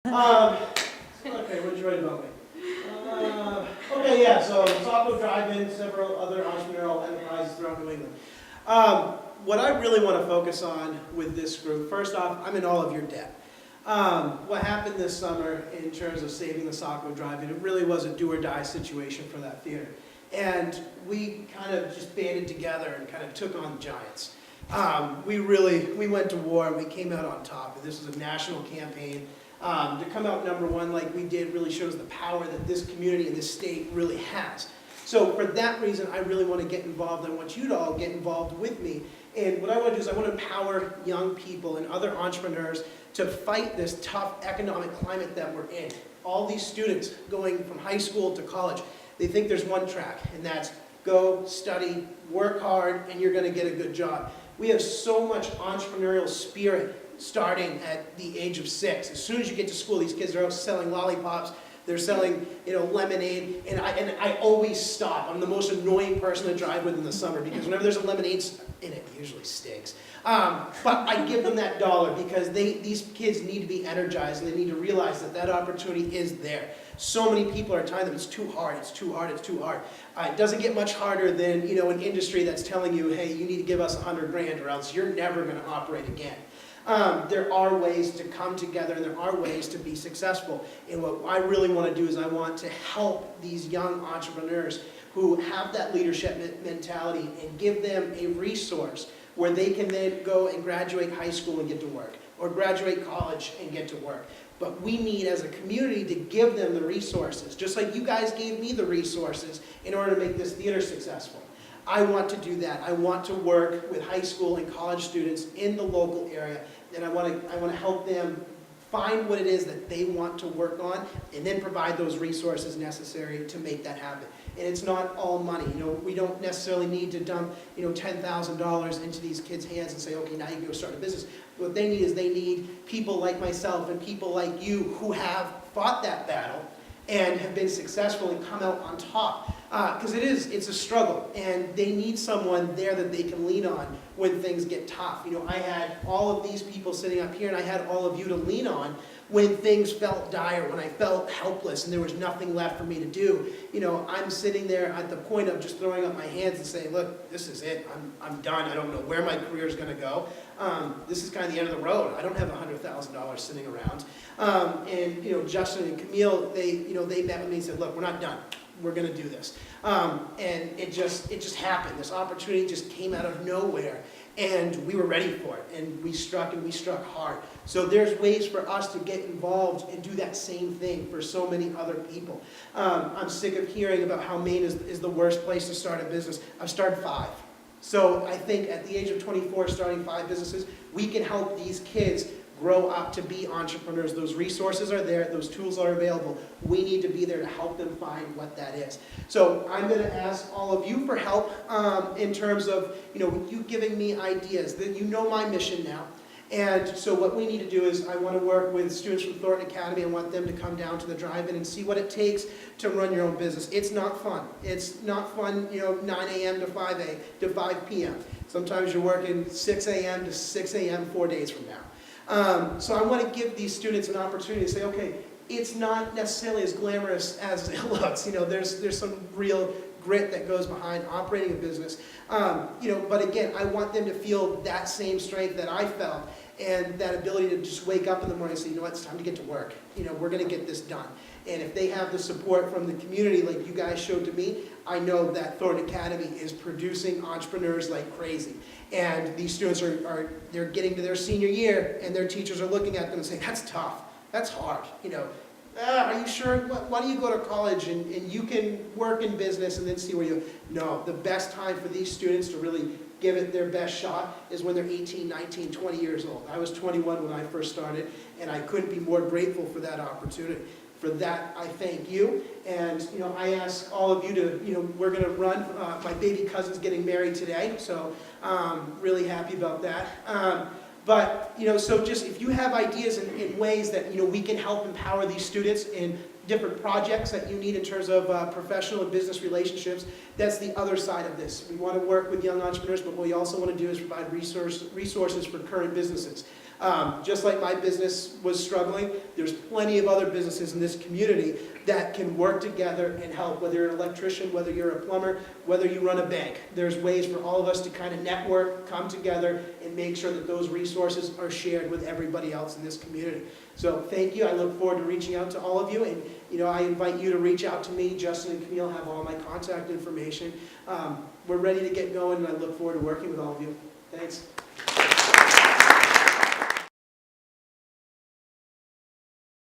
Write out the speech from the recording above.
Okay, what did you write about me? Okay, yeah, so Saco Drive-In, several other entrepreneurial enterprises throughout New England. What I really want to focus on with this group, first off, I'm in all of your debt. What happened this summer in terms of saving the Saco Drive-In, it really was a do-or-die situation for that theater. And we kind of just banded together and kind of took on giants. We went to war and we came out on top. And this was a national campaign. To come out #1 like we did really shows the power that this community and this state really has. So for that reason, I really want to get involved. I want you to all get involved with me. And what I want to do is I want to empower young people and other entrepreneurs to fight this tough economic climate that we're in. All these students going from high school to college, they think there's one track, and that's go, study, work hard, and you're going to get a good job. We have so much entrepreneurial spirit starting at the age of 6. As soon as you get to school, these kids are out selling lollipops, they're selling, lemonade, and I always stop. I'm the most annoying person to drive with in the summer because whenever there's a lemonade in it, it usually stinks. But I give them that dollar because these kids need to be energized and they need to realize that opportunity is there. So many people are telling them it's too hard, it's too hard, it's too hard. It doesn't get much harder than an industry that's telling you, hey, you need to give us 100 grand or else you're never going to operate again. There are ways to come together and there are ways to be successful. And what I really want to do is I want to help these young entrepreneurs who have that leadership mentality and give them a resource where they can then go and graduate high school and get to work, or graduate college and get to work. But we need, as a community, to give them the resources, just like you guys gave me the resources in order to make this theater successful. I want to do that. I want to work with high school and college students in the local area, and I want to help them find what it is that they want to work on, and then provide those resources necessary to make that happen. And it's not all money. We don't necessarily need to dump, $10,000 into these kids' hands and say, okay, now you can go start a business. What they need people like myself and people like you who have fought that battle and have been successful and come out on top. Because it's a struggle, and they need someone there that they can lean on when things get tough. I had all of these people sitting up here, and I had all of you to lean on when things felt dire, when I felt helpless and there was nothing left for me to do. I'm sitting there at the point of just throwing up my hands and saying, look, this is it. I'm done. I don't know where my career is going to go. This is kind of the end of the road. I don't have $100,000 sitting around. And Justin and Camille, they met with me and said, look, we're not done. We're going to do this. And it just happened. This opportunity just came out of nowhere, and we were ready for it, and we struck hard. So there's ways for us to get involved and do that same thing for so many other people. I'm sick of hearing about how Maine is the worst place to start a business. I've started 5. So I think at the age of 24, starting 5 businesses, we can help these kids grow up to be entrepreneurs. Those resources are there, those tools are available. We need to be there to help them find what that is. So I'm going to ask all of you for help in terms of you giving me ideas. That my mission now. And so what we need to do is I want to work with students from Thornton Academy. I want them to come down to the drive-in and see what it takes to run your own business. It's not fun. It's not fun, 9 a.m. to 5 p.m. Sometimes you're working 6 a.m. to 6 a.m. 4 days from now. So I want to give these students an opportunity to say, okay, it's not necessarily as glamorous as it looks. There's some real grit that goes behind operating a business. But again, I want them to feel that same strength that I felt, and that ability to just wake up in the morning and say, it's time to get to work. We're going to get this done. And if they have the support from the community like you guys showed to me, I know that Thornton Academy is producing entrepreneurs like crazy. And these students they're getting to their senior year, and their teachers are looking at them and saying, that's tough, that's hard. Are you sure? Why do you go to college and you can work in business and then see where you... No, the best time for these students to really give it their best shot is when they're 18, 19, 20 years old. I was 21 when I first started, and I couldn't be more grateful for that opportunity. For that, I thank you. And, I ask all of you to, we're going to run. My baby cousin's getting married today, so really happy about that. But, so just if you have ideas in ways that, we can help empower these students in different projects that you need in terms of professional and business relationships, that's the other side of this. We want to work with young entrepreneurs, but what we also want to do is provide resources for current businesses. Just like my business was struggling, there's plenty of other businesses in this community that can work together and help, whether you're an electrician, whether you're a plumber, whether you run a bank. There's ways for all of us to kind of network, come together, and make sure that those resources are shared with everybody else in this community. So thank you. I look forward to reaching out to all of you, and I invite you to reach out to me. Justin and Camille have all my contact information. We're ready to get going, and I look forward to working with all of you. Thanks.